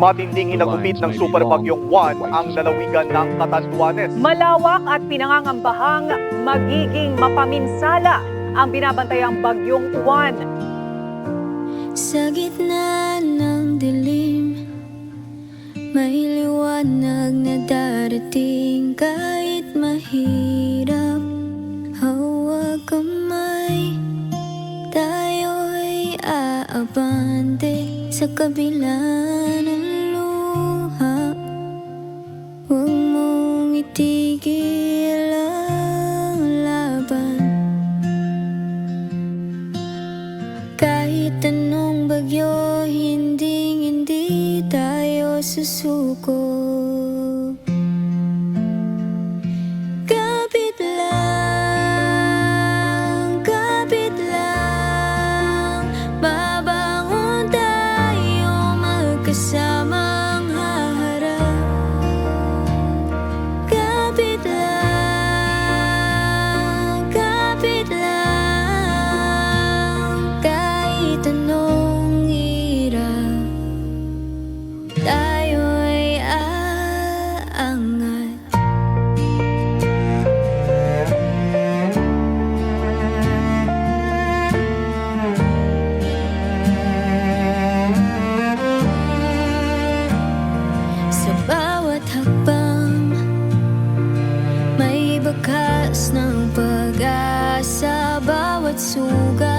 Matinding hinagupit ng Super Bagyong Juan ang lalawigan ng Catanduanes. Malawak at pinangangambahang magiging mapaminsala ang binabantayang Bagyong Juan. Sa gitna ng dilim, may liwanag na darating kahit mahirap. Hawag kamay, tayo'y aabante sa kabila ng luha. Huwag mong itigil ang laban. Kahit anong bagyo, hindi tayo susuko. Kapit lang, babangon tayo magkasamang haharap. Kapit lang, kahit anong hirap, tayo'y aangat. Sa bawat hakbang, may bakas ng pag-asa. Bawat sugat